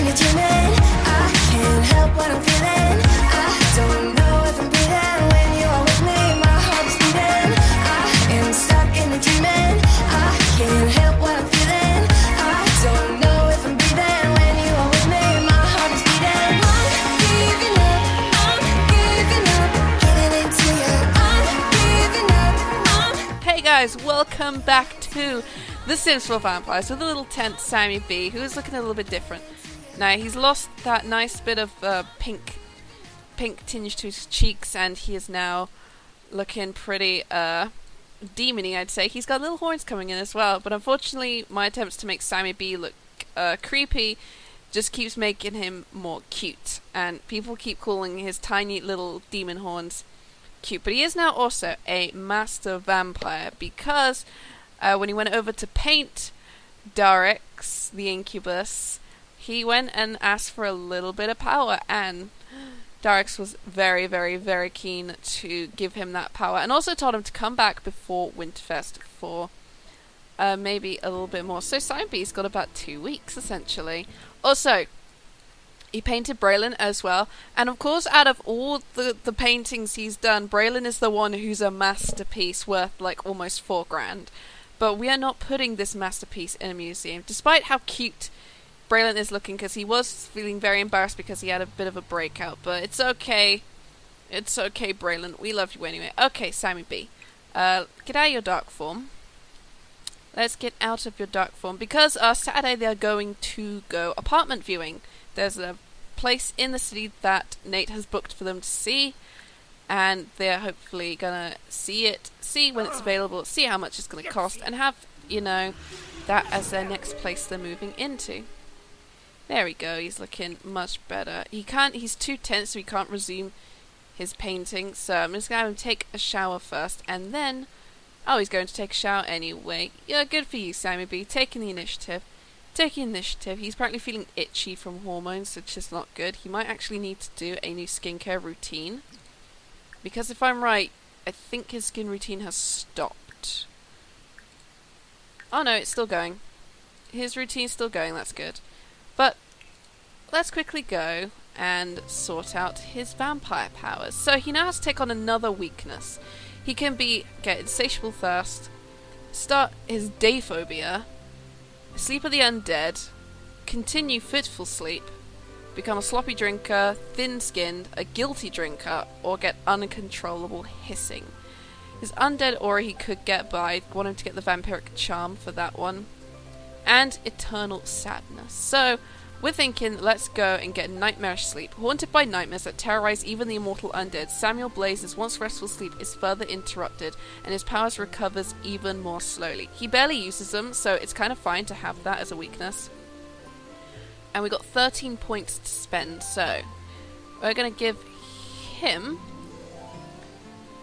in a dreaming. I can't help what I'm feeling. I don't know if I'm breathing when you are with me. My heart is beating. I am stuck in a dreaming. I can't help what I'm feeling. I don't know if I'm breathing when you are with me. My heart is beating. I'm giving up, getting into you. I'm giving up. Hey guys, welcome back to The Sims for Vampires with a little tense Sammy B, who is looking a little bit different. Now, he's lost that nice bit of pink tinge to his cheeks, and he is now looking pretty demony, I'd say. He's got little horns coming in as well, but unfortunately my attempts to make Sammy B look creepy just keeps making him more cute, and people keep calling his tiny little demon horns cute. But he is now also a master vampire, because when he went over to paint Darix, the incubus, he went and asked for a little bit of power, and Darix was very, very, very keen to give him that power, and also told him to come back before Winterfest for maybe a little bit more. So Sammy B's got about 2 weeks, essentially. Also, he painted Braylon as well, and of course, out of all the paintings he's done, Braylon is the one who's a masterpiece worth like almost $4,000. But we are not putting this masterpiece in a museum, despite how cute Braylon is looking, because he was feeling very embarrassed because he had a bit of a breakout. But it's okay. It's okay, Braylon. We love you anyway. Okay, Sammy B. Get out of your dark form. Let's get out of your dark form, because Saturday they're going to go apartment viewing. There's a place in the city that Nate has booked for them to see, and they're hopefully gonna see it, see when it's available, see how much it's gonna cost, and have, you know, that as their next place they're moving into. There we go, he's looking much better. He's too tense, so he can't resume his painting, so I'm just gonna have him take a shower first, and then, oh, he's going to take a shower anyway. Yeah, good for you, Sammy B, taking the initiative. He's apparently feeling itchy from hormones, which is not good. He might actually need to do a new skincare routine, because if I'm right, I think his skin routine has stopped. Oh no, it's still going. His routine's still going, that's good. But let's quickly go and sort out his vampire powers. So he now has to take on another weakness. He can get insatiable thirst, start his day phobia, sleep of the undead, continue fitful sleep, become a sloppy drinker, thin-skinned, a guilty drinker, or get uncontrollable hissing. His undead aura he could get by, want him to get the vampiric charm for that one, and eternal sadness. So, we're thinking, let's go and get nightmarish sleep. Haunted by nightmares that terrorize even the immortal undead, Samuel Blaze's once restful sleep is further interrupted, and his powers recovers even more slowly. He barely uses them, so it's kind of fine to have that as a weakness. And we got 13 points to spend, so we're going to give him...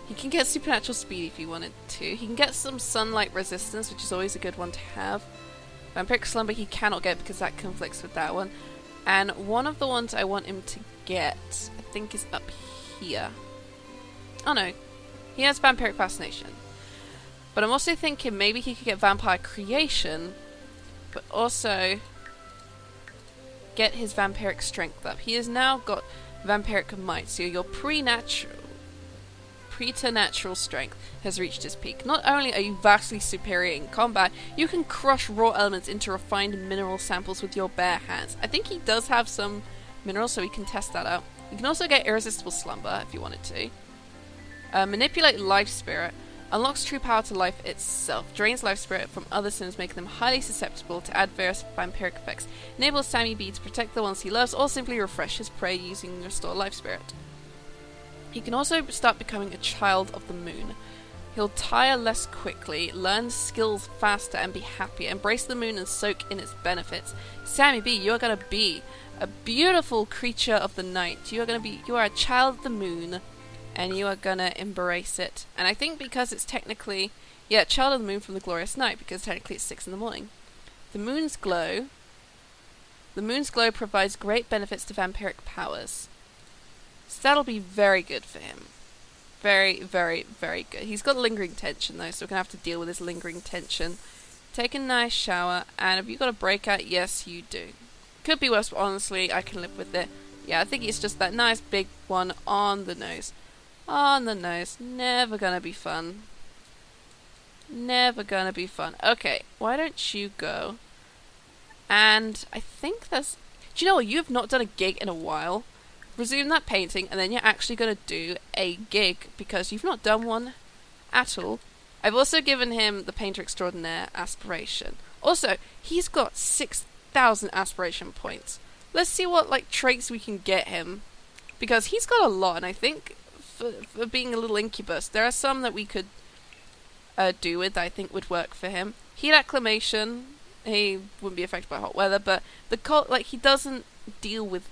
He can get supernatural speed if he wanted to. He can get some sunlight resistance, which is always a good one to have. Vampiric Slumber he cannot get because that conflicts with that one. And one of the ones I want him to get, I think, is up here. Oh no, he has Vampiric Fascination. But I'm also thinking maybe he could get Vampire Creation, but also get his Vampiric Strength up. He has now got Vampiric Might, so your preternatural strength has reached its peak. Not only are you vastly superior in combat, you can crush raw elements into refined mineral samples with your bare hands. I think he does have some minerals, so we can test that out. You can also get Irresistible Slumber if you wanted to. Manipulate Life Spirit. Unlocks true power to life itself. Drains life spirit from other sims, making them highly susceptible to add various vampiric effects. Enables Sammy B to protect the ones he loves, or simply refresh his prey using Restore Life Spirit. He can also start becoming a child of the moon. He'll tire less quickly, learn skills faster, and be happier. Embrace the moon and soak in its benefits. Sammy B, you are going to be a beautiful creature of the night. You are a child of the moon, and you are going to embrace it. And I think because it's technically, child of the moon from the glorious night, because technically it's 6 in the morning. The moon's glow provides great benefits to vampiric powers. So that'll be very good for him. Very, very, very good. He's got lingering tension though, so we're going to have to deal with his lingering tension. Take a nice shower, and have you got a breakout? Yes, you do. Could be worse, but honestly, I can live with it. Yeah, I think it's just that nice big one on the nose. On the nose. Never gonna be fun. Never gonna be fun. Okay, why don't you go? And I think there's... Do you know what? You have not done a gig in a while. Resume that painting, and then you're actually going to do a gig, because you've not done one at all. I've also given him the Painter Extraordinaire aspiration. Also, he's got 6,000 aspiration points. Let's see what traits we can get him, because he's got a lot, and I think for being a little incubus, there are some that we could do with that I think would work for him. Heat acclimation, he wouldn't be affected by hot weather, but the cold, he doesn't deal with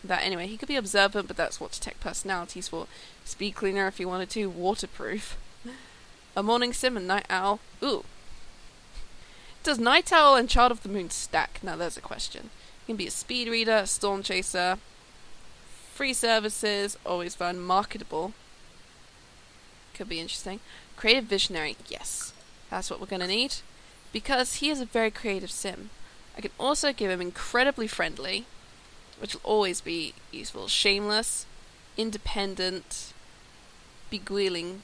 that anyway. He could be observant, but that's what detect personalities for. Speed cleaner if you wanted to. Waterproof. A morning sim and night owl. Ooh. Does night owl and child of the moon stack? Now there's a question. He can be a speed reader, a storm chaser. Free services, always fun. Marketable. Could be interesting. Creative visionary. Yes. That's what we're going to need. Because he is a very creative sim. I can also give him incredibly friendly, which will always be useful. Shameless, independent, beguiling.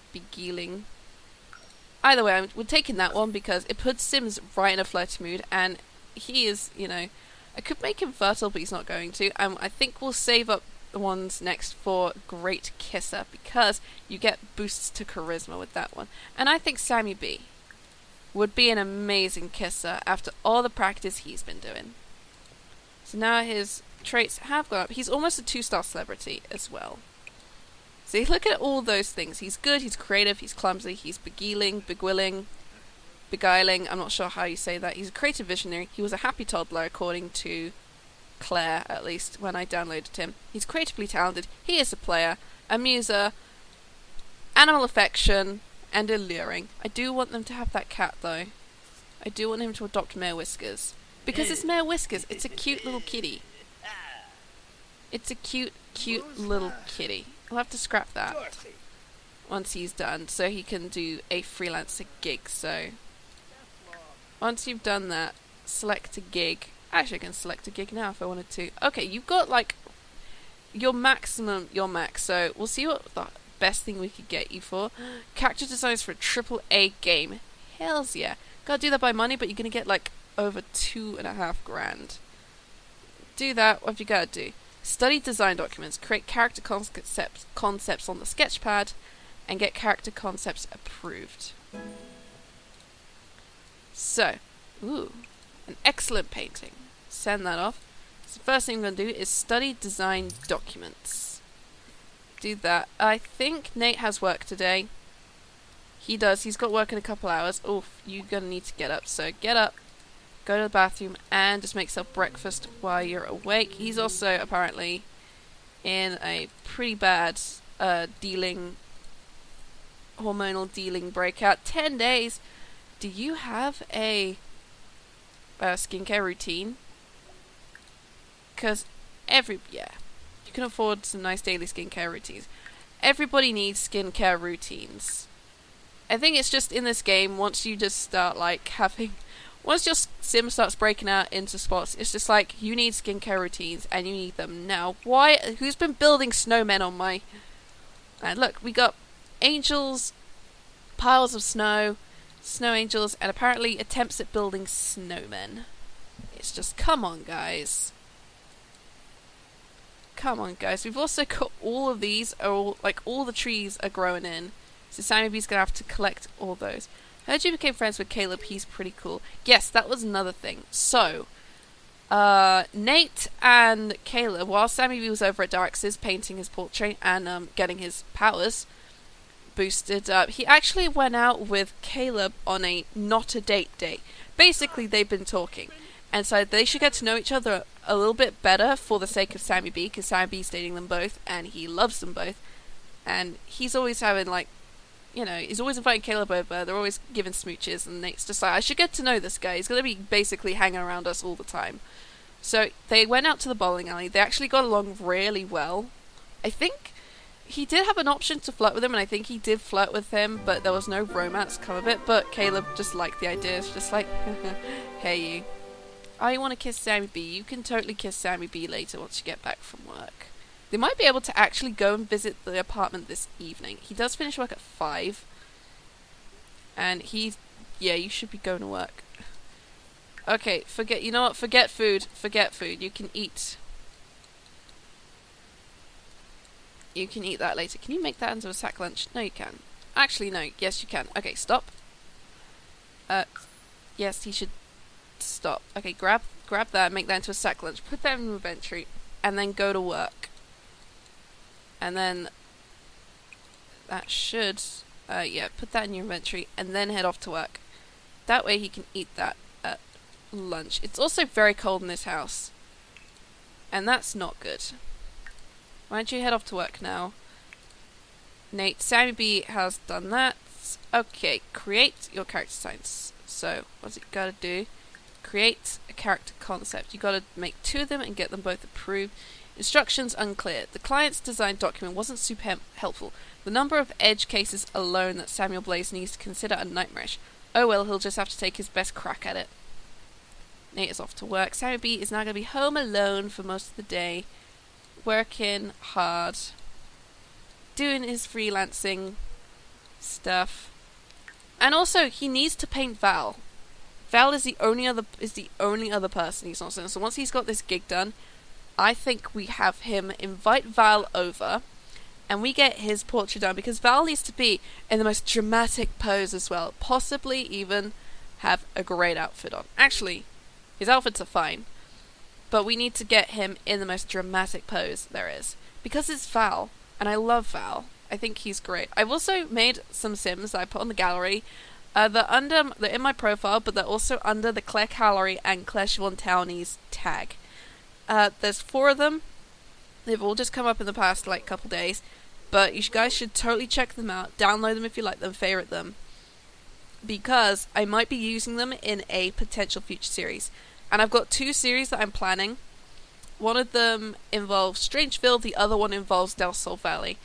Either way, we're taking that one because it puts Sims right in a flirty mood, and he is, I could make him fertile, but he's not going to. I think we'll save up the ones next for Great Kisser, because you get boosts to charisma with that one. And I think Sammy B would be an amazing kisser after all the practice he's been doing. So now his traits have gone up. He's almost a 2-star celebrity as well. So you look at all those things. He's good, he's creative, he's clumsy, he's beguiling, beguiling, I'm not sure how you say that. He's a creative visionary. He was a happy toddler, according to Claire, at least, when I downloaded him. He's creatively talented, he is a player, a muser, animal affection, and alluring. I do want them to have that cat, though. I do want him to adopt Mare Whiskers. Because it's Mare Whiskers. It's a cute little kitty. It's a cute little kitty. We'll have to scrap that once he's done, so he can do a freelancer gig. So once you've done that, select a gig. Actually, I can select a gig now if I wanted to. Okay, you've got your max. So we'll see what the best thing we could get you for. Character designs for a AAA game. Hells yeah. Gotta do that by money, but you're gonna get over 2.5 grand. Do that. What have you gotta do? Study design documents. Create character concepts on the sketchpad, and get character concepts approved. So, ooh, an excellent painting. Send that off. So the first thing I'm going to do is study design documents. Do that. I think Nate has work today. He does. He's got work in a couple hours. Oh, you're going to need to get up. So get up, go to the bathroom, and just make yourself breakfast while you're awake. He's also apparently in a pretty bad hormonal dealing breakout. 10 days. Do you have a skincare routine? Because you can afford some nice daily skincare routines. Everybody needs skincare routines. I think it's just in this game, once you just start once your sim starts breaking out into spots, it's just you need skincare routines, and you need them now. Why? Who's been building snowmen on my... And look, we got angels, piles of snow angels, and apparently attempts at building snowmen. It's just, come on, guys. Come on, guys. We've also got all of these, all the trees are growing in. So Sammy B's gonna have to collect all those. I heard you became friends with Caleb. He's pretty cool. Yes, that was another thing. So, Nate and Caleb, while Sammy B was over at Darx's painting his portrait and getting his powers boosted up, he actually went out with Caleb on a not a date day. Basically, they've been talking, and so they should get to know each other a little bit better for the sake of Sammy B, because Sammy B's dating them both, and he loves them both, and he's always having he's always inviting Caleb over, they're always giving smooches, and Nate's just I should get to know this guy, he's going to be basically hanging around us all the time. So they went out to the bowling alley, they actually got along really well. I think he did have an option to flirt with him, and I think he did flirt with him, but there was no romance come of it, but Caleb just liked the idea. It's just hey you, Oh, you want to kiss Sammy B? You can totally kiss Sammy B later once you get back from work. They might be able to actually go and visit the apartment this evening. He does finish work at 5. And he's... Yeah, you should be going to work. Okay, you know what? Forget food. Forget food. You can eat. You can eat that later. Can you make that into a sack lunch? No, you can. Actually, no. Yes, you can. Okay, stop. Yes, he should stop. Okay, grab that, make that into a sack lunch, put that in your inventory, and then go to work. And then that should, yeah, put that in your inventory, and then head off to work. That way he can eat that at lunch. It's also very cold in this house, and that's not good. Why don't you head off to work now? Nate, Sammy B has done that. Okay, create your character designs. So, what's it gotta do? Create a character concept. You gotta make 2 of them and get them both approved. Instructions unclear. The client's design document wasn't super helpful. The number of edge cases alone that Samuel Blaze needs to consider are nightmarish. Oh well, he'll just have to take his best crack at it. Nate is off to work. Sammy B is now gonna be home alone for most of the day. Working hard. Doing his freelancing stuff. And also, he needs to paint Val. Val is the only other person he's not seeing. So once he's got this gig done, I think we have him invite Val over, and we get his portrait done, because Val needs to be in the most dramatic pose as well. Possibly even have a great outfit on. Actually, his outfits are fine, but we need to get him in the most dramatic pose there is, because it's Val, and I love Val. I think he's great. I've also made some Sims that I put on the gallery. They're in my profile, but they're also under the Claire Calorie and Claire Siobhan Townies tag. There's 4 of them. They've all just come up in the past couple days, but you guys should totally check them out. Download them if you like them, favorite them, because I might be using them in a potential future series. And I've got 2 series that I'm planning. One of them involves Strangeville, the other one involves Del Sol Valley.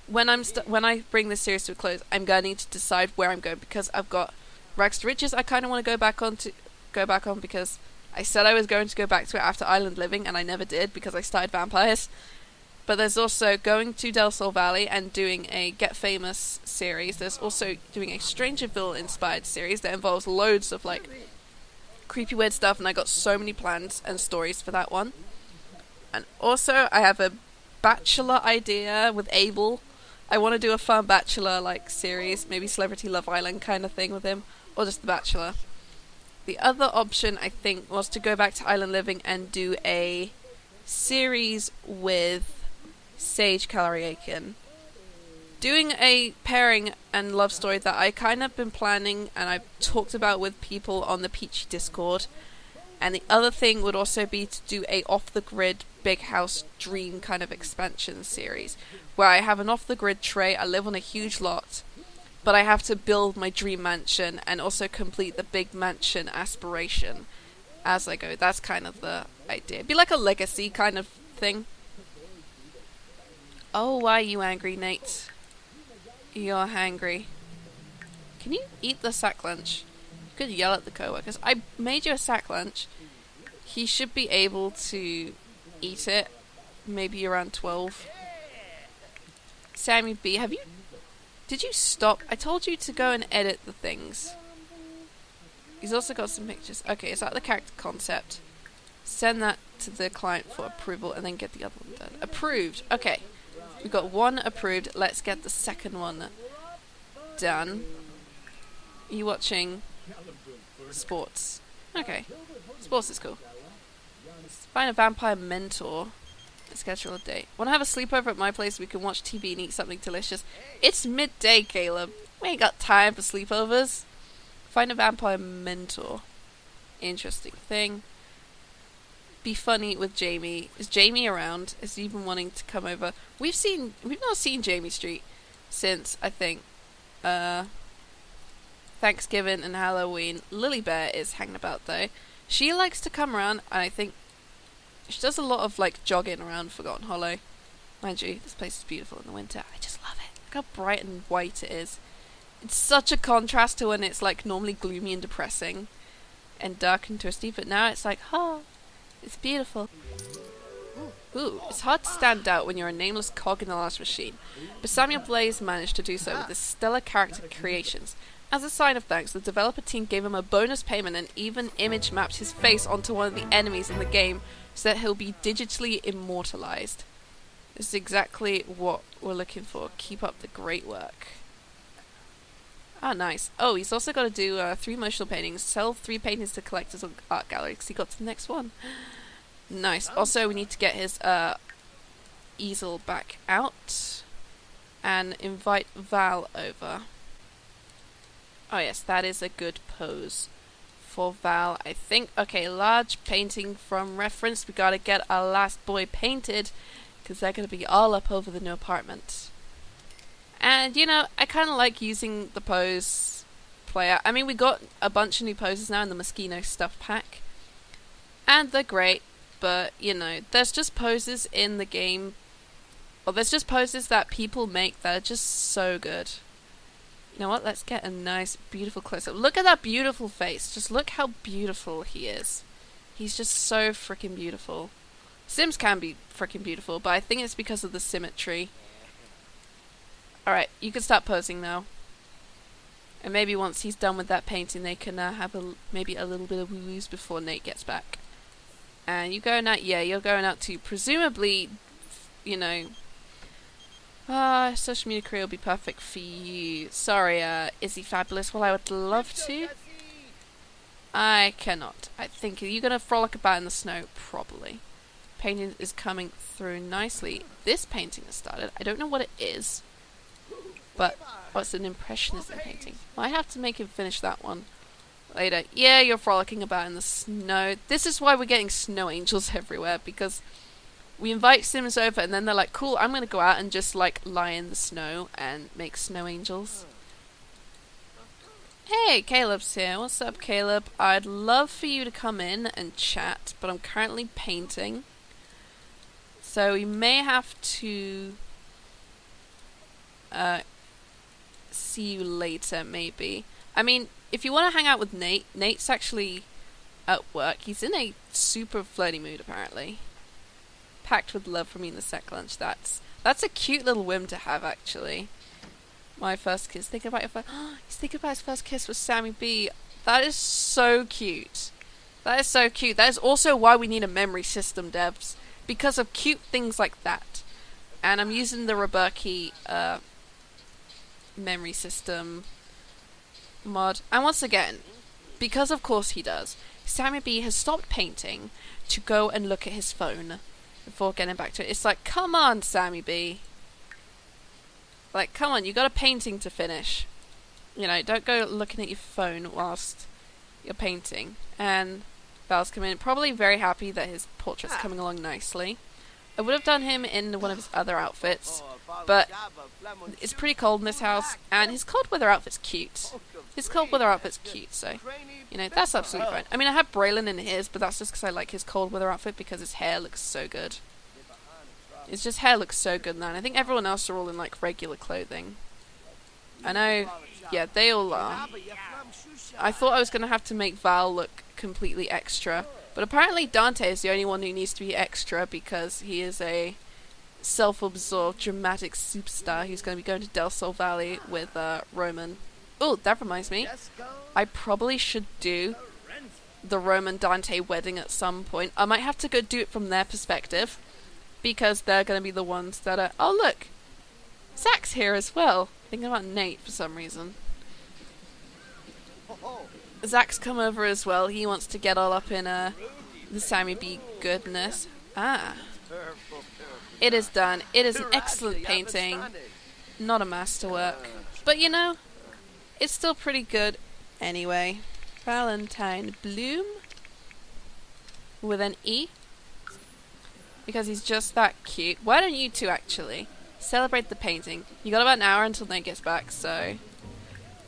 When I bring this series to a close, I'm going to need to decide where I'm going, because I've got Rags to Riches I kind of want to go back on because I said I was going to go back to it after Island Living, and I never did because I started Vampires. But there's also going to Del Sol Valley and doing a Get Famous series. There's also doing a Strangerville inspired series that involves loads of creepy weird stuff, and I got so many plans and stories for that one. And also I have a Bachelor idea with Abel. I want to do a fun Bachelor series, maybe Celebrity Love Island kind of thing with him, or just The Bachelor. The other option, I think, was to go back to Island Living and do a series with Sage Calariakin. Doing a pairing and love story that I kind of been planning and I've talked about with people on the Peachy Discord. And the other thing would also be to do a off-the-grid big house dream kind of expansion series, where I have an off-the-grid tray, I live on a huge lot, but I have to build my dream mansion and also complete the big mansion aspiration as I go. That's kind of the idea. It'd be like a legacy kind of thing. Oh, why are you angry, Nate? You're hangry. Can you eat the sack lunch? You could yell at the co-workers. I made you a sack lunch. He should be able to eat it maybe around 12. Sammy B, did you stop? I told you to go and edit the things. He's also got some pictures. Okay, is that the character concept? Send that to the client for approval and then get the other one done. Approved. Okay. We've got 1 approved. Let's get the second one done. Are you watching sports? Okay. Sports is cool. Let's find a vampire mentor. Schedule a date. Want to have a sleepover at my place? We can watch TV and eat something delicious. It's midday, Caleb. We ain't got time for sleepovers. Find a vampire mentor. Interesting thing. Be funny with Jamie. Is Jamie around? Is he even wanting to come over? We've not seen Jamie Street since, I think, Thanksgiving and Halloween. Lily Bear is hanging about though. She likes to come around, and I think she does a lot of jogging around Forgotten Hollow. Mind you, this place is beautiful in the winter. I just love it. Look how bright and white it is. It's such a contrast to when it's normally gloomy and depressing. and dark and twisty, but now it's like, oh, it's beautiful. Ooh, it's hard to stand out when you're a nameless cog in a large machine, but Samuel Blaze managed to do so with his stellar character creations. As a sign of thanks, the developer team gave him a bonus payment and even image mapped his face onto one of the enemies in the game so that he'll be digitally immortalized. This is exactly what we're looking for. Keep up the great work. Ah, nice. Oh, he's also got to do 3 emotional paintings. Sell 3 paintings to collectors on art gallery because he got to the next one. Nice. Also, we need to get his easel back out and invite Val over. Oh yes, that is a good pose for Val, I think. Okay, large painting from reference. We gotta get our last boy painted because they're gonna be all up over the new apartment. And you know, I kind of like using the pose player. I mean, we got a bunch of new poses now in the Moschino stuff pack, and they're great. But you know, there's just poses in the game, or there's just poses that people make that are just so good. You know what? Let's get a nice, beautiful close-up. Look at that beautiful face. Just look how beautiful he is. He's just so freaking beautiful. Sims can be freaking beautiful, but I think it's because of the symmetry. Alright, you can start posing now. And maybe once he's done with that painting, they can have maybe a little bit of woo-woos before Nate gets back. And you're going out, yeah, you're going out to presumably, you know, social media career will be perfect for you. Sorry, Izzy Fabulous. Well, I would love to. I cannot. I think you're going to frolic about in the snow, probably. Painting is coming through nicely. This painting has started. I don't know what it is, but it's an impressionism painting. Might have to make him finish that one later. Yeah, you're frolicking about in the snow. This is why we're getting snow angels everywhere, because we invite Sims over and then they're like, cool, I'm going to go out and just like lie in the snow and make snow angels. Hey, Caleb's here. What's up, Caleb? I'd love for you to come in and chat, but I'm currently painting. So we may have to see you later, maybe. I mean, if you want to hang out with Nate, Nate's actually at work. He's in a super flirty mood, apparently. Packed with love for me in the sec lunch. That's a cute little whim to have, actually. My first kiss. Thinking about your first. He's thinking about his first kiss with Sammy B. That is so cute. That is so cute. That is also why we need a memory system, devs, because of cute things like that. And I'm using the Roberki memory system mod. And once again, because of course he does, Sammy B has stopped painting to go and look at his phone before getting back to it. It's like, come on, Sammy B. Like, come on, you got a painting to finish. You know, don't go looking at your phone whilst you're painting. And Val's coming in, probably very happy that his portrait's coming along nicely. I would have done him in one of his other outfits, but it's pretty cold in this house, and his cold weather outfit's cute. His cold weather outfit's cute, so, you know, that's absolutely fine. I mean, I have Braylon in his, but that's just because I like his cold weather outfit because his hair looks so good. His just hair looks so good now, and I think everyone else are all in, like, regular clothing. I know, yeah, they all are. I thought I was going to have to make Val look completely extra, but apparently Dante is the only one who needs to be extra because he is a self-absorbed, dramatic superstar who's going to be going to Del Sol Valley with Roman. Oh, that reminds me. I probably should do the Roman Dante wedding at some point. I might have to go do it from their perspective because they're going to be the ones that are... Oh, look! Zach's here as well. Thinking about Nate for some reason. Zach's come over as well. He wants to get all up in the Sammy B goodness. Ah. It is done. It is an excellent painting. Not a masterwork. But you know, it's still pretty good anyway. Valentine Bloom. With an E. Because he's just that cute. Why don't you two actually celebrate the painting? You got about an hour until Nate gets back, so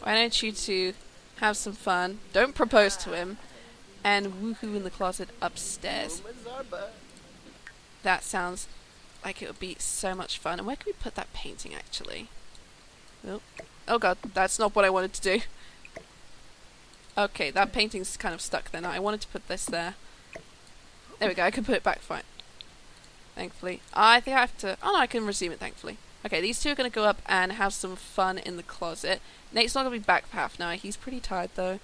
why don't you two have some fun, don't propose to him, and woohoo in the closet upstairs. That sounds like it would be so much fun. And where can we put that painting, actually? Oh god, that's not what I wanted to do. Okay, that painting's kind of stuck there now. I wanted to put this there. There we go, I can put it back fine. Thankfully. I think I have to... Oh no, I can resume it, thankfully. Okay, these two are going to go up and have some fun in the closet. Nate's not going to be back for half an hour. He's pretty tired, though.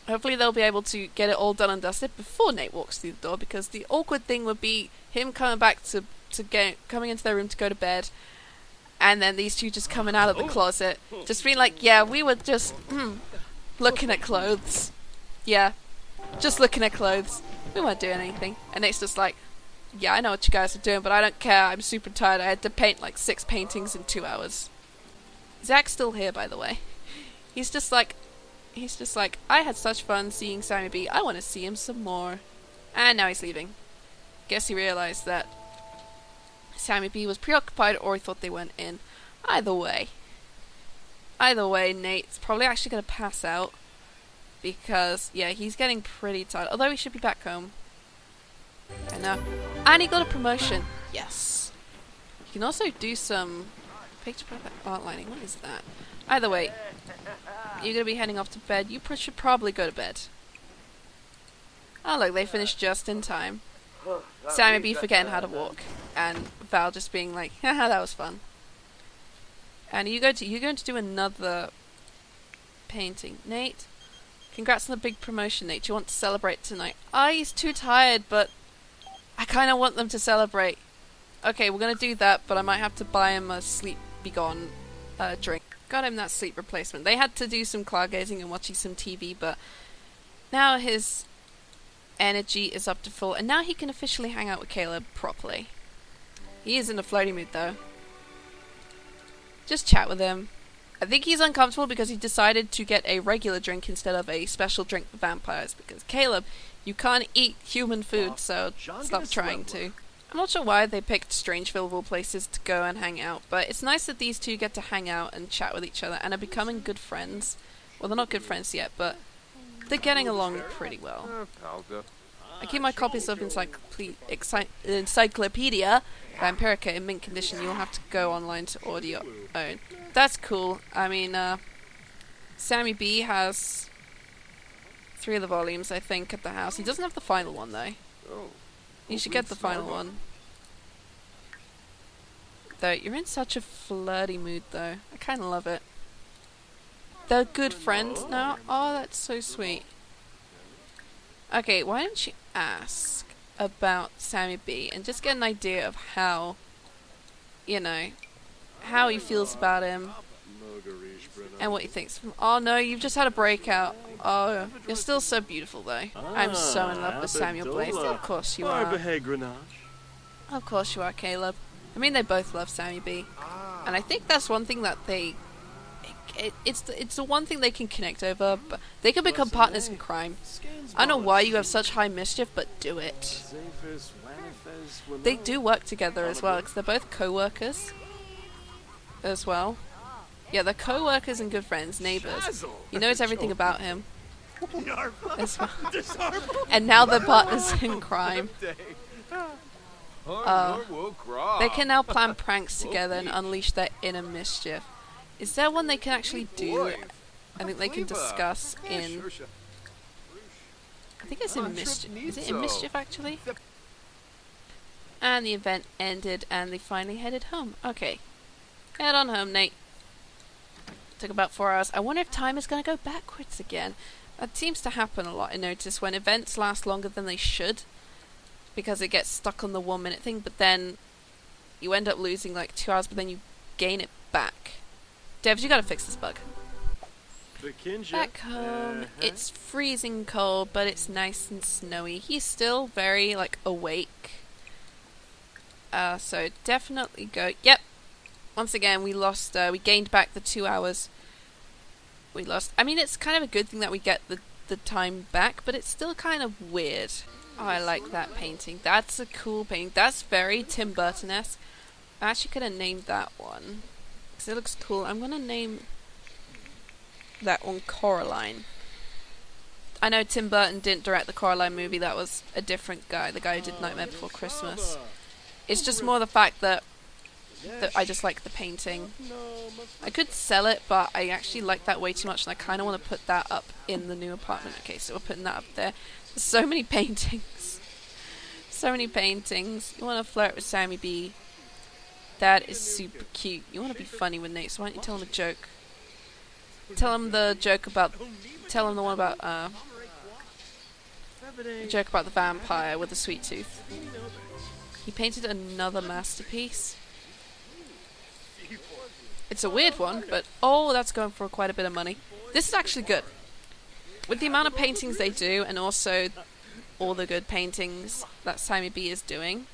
Hopefully they'll be able to get it all done and dusted before Nate walks through the door, because the awkward thing would be him coming back coming into their room to go to bed, and then these two just coming out of the closet, just being like, yeah, we were just looking at clothes. Yeah, just looking at clothes. We weren't doing anything. And Nate's just like, yeah, I know what you guys are doing, but I don't care. I'm super tired. I had to paint like 6 paintings in 2 hours. Zach's still here, by the way. He's just like, I had such fun seeing Sammy B. I want to see him some more. And now he's leaving. Guess he realized that Sammy B was preoccupied, or he thought they went in. Either way, Nate's probably actually going to pass out. Because, yeah, he's getting pretty tired. Although he should be back home. I know. And he got a promotion. Yes. You can also do some picture perfect outlining. What is that? Either way, you're going to be heading off to bed. You should probably go to bed. Oh look, they finished just in time. Sammy B forgetting how to walk. And Val just being like, haha, that was fun. And you're going to do another painting. Nate, congrats on the big promotion, Nate. Do you want to celebrate tonight? He's too tired, but I kind of want them to celebrate. Okay, we're going to do that, but I might have to buy him a sleep begone drink. Got him that sleep replacement. They had to do some cloud gazing and watching some TV, but now his energy is up to full, and now he can officially hang out with Caleb properly. He is in a flirty mood, though. Just chat with him. I think he's uncomfortable because he decided to get a regular drink instead of a special drink for vampires, because Caleb, you can't eat human food, so stop trying to. I'm not sure why they picked Strangeville of all places to go and hang out, but it's nice that these two get to hang out and chat with each other and are becoming good friends. Well, they're not good friends yet, but they're getting along pretty well. I keep my copies of Encyclopedia Vampirica in mint condition. You'll have to go online to order your own. That's cool. I mean, Sammy B has 3 of the volumes, I think, at the house. He doesn't have the final one, though. You should get the final one. Though, you're in such a flirty mood, though. I kind of love it. They're good friends now? Oh, that's so sweet. Okay, why don't you ask about Sammy B and just get an idea of how, you know, how he feels about him and what he thinks. Oh no, you've just had a breakout. Oh, you're still so beautiful though. I'm so in love with Samuel Blaze. Of course you are. Of course you are, Caleb. I mean, they both love Sammy B. And I think that's one thing that it's the one thing they can connect over, but they can become partners in crime. I don't know why you have such high mischief, but do it. They do work together as well, because they're both co-workers as well. Yeah, they're co-workers and good friends, neighbours. He knows everything about him as well. And now they're partners in crime. They can now plan pranks together and unleash their inner mischief. Is there one they can actually do? I think they can discuss in... I think it's in Mischief. Is it in Mischief, actually? And the event ended, and they finally headed home. Okay. Head on home, Nate. Took about 4 hours. I wonder if time is going to go backwards again. That seems to happen a lot, I notice, when events last longer than they should. Because it gets stuck on the 1 minute thing, but then you end up losing like 2 hours, but then you gain it back. Devs, you gotta fix this bug. Back home, it's freezing cold, but it's nice and snowy. He's still very, like, awake. So definitely go... Yep. Once again, we lost, we gained back the 2 hours. We lost... I mean, it's kind of a good thing that we get the time back, but it's still kind of weird. Oh, I like that painting. That's a cool painting. That's very Tim Burton-esque. I actually could have named that one. Because it looks cool. I'm going to name that one Coraline. I know Tim Burton didn't direct the Coraline movie. That was a different guy. The guy who did Nightmare Before Christmas. It's just more the fact that I just like the painting. I could sell it, but I actually like that way too much, and I kind of want to put that up in the new apartment. Okay, so we're putting that up there. There's so many paintings. So many paintings. You want to flirt with Sammy B. That is super cute. You want to be funny with Nate, so why don't you tell him a joke? Tell him the joke about... Tell him the one about, the joke about the vampire with the sweet tooth. He painted another masterpiece. It's a weird one, but oh, that's going for quite a bit of money. This is actually good. With the amount of paintings they do, and also all the good paintings that Sammy B is doing,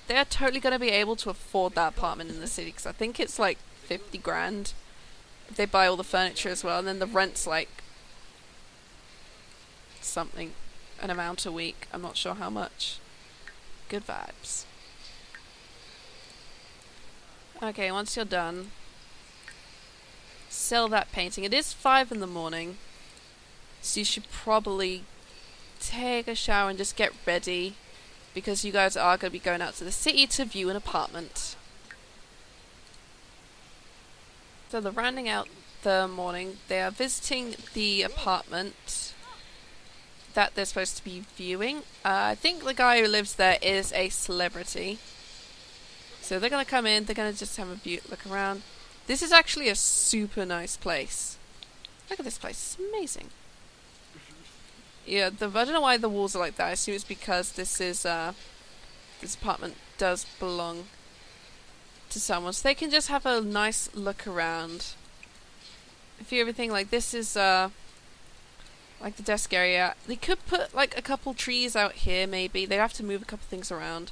they are totally going to be able to afford that apartment in the city, because I think it's like 50 grand if they buy all the furniture as well, and then the rent's like something, an amount a week. I'm not sure how much. Good vibes. Okay, once you're done, sell that painting. It is 5 in the morning, so you should probably take a shower and just get ready, because you guys are going to be going out to the city to view an apartment. So they're rounding out the morning. They are visiting the apartment that they're supposed to be viewing. I think the guy who lives there is a celebrity. So they're going to come in, they're going to just have a look around. This is actually a super nice place. Look at this place, it's amazing. Yeah, I don't know why the walls are like that. I assume it's because this is, this apartment does belong to someone. So they can just have a nice look around. View everything. Like this is, like the desk area. They could put like a couple trees out here maybe. They'd have to move a couple things around.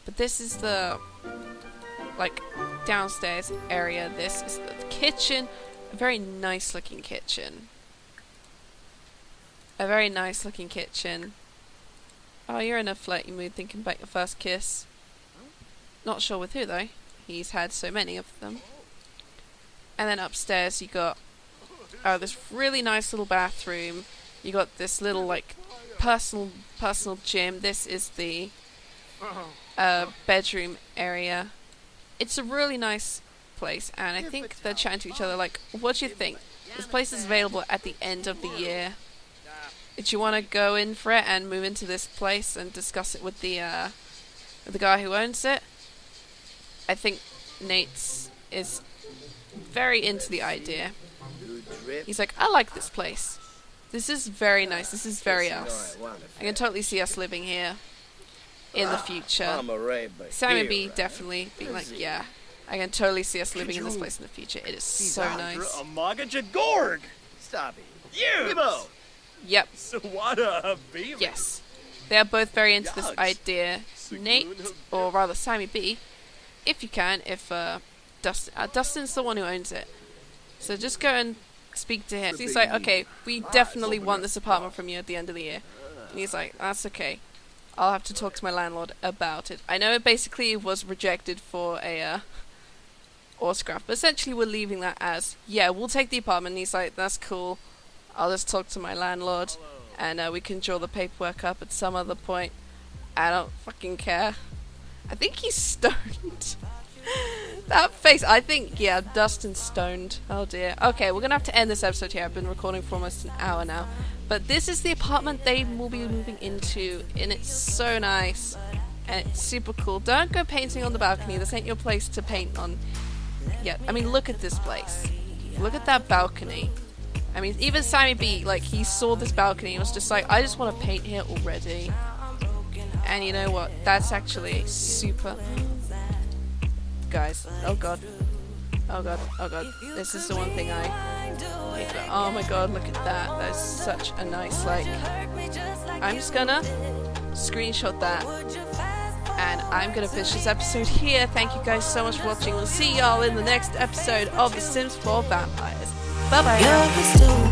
But this is the, like, downstairs area. This is the kitchen. A very nice looking kitchen. A very nice looking kitchen. Oh, you're in a flirty mood thinking about your first kiss. Not sure with who though. He's had so many of them. And then upstairs you got this really nice little bathroom. You got this little like personal gym. This is the bedroom area. It's a really nice place, and I think they're chatting to each other like, what do you think? This place is available at the end of the year. Do you want to go in for it and move into this place and discuss it with the guy who owns it? I think Nate's is very into the idea. He's like, I like this place. This is very nice. This is very us. I can totally see us living here in the future. Sammy B definitely being like, yeah, I can totally see us living in this place in the future. It is so nice. Stop it. You! Yep. So what a Bevan. Yes. They are both very into this idea. Nate, or rather Sammy B, if you can, if Dustin's the one who owns it. So just go and speak to him. So he's like, okay, we definitely want this apartment from you at the end of the year. And he's like, that's okay. I'll have to talk to my landlord about it. I know it basically was rejected for a autograph, but essentially we're leaving that as, yeah, we'll take the apartment. And he's like, that's cool. I'll just talk to my landlord, and we can draw the paperwork up at some other point. I don't fucking care. I think he's stoned. That face, I think, yeah, Dustin's stoned. Oh dear. Okay, we're gonna have to end this episode here. I've been recording for almost an hour now. But this is the apartment they will be moving into, and it's so nice. And it's super cool. Don't go painting on the balcony. This ain't your place to paint on yet. I mean, look at this place. Look at that balcony. I mean, even Sammy B, like, he saw this balcony and was just like, I just want to paint here already. And you know what? That's actually super... Guys, oh god. Oh god, oh god. This is the one thing I hate about. Oh my god, look at that. That's such a nice, like... I'm just gonna screenshot that. And I'm gonna finish this episode here. Thank you guys so much for watching. We'll see y'all in the next episode of The Sims 4 Vampires. Bye bye.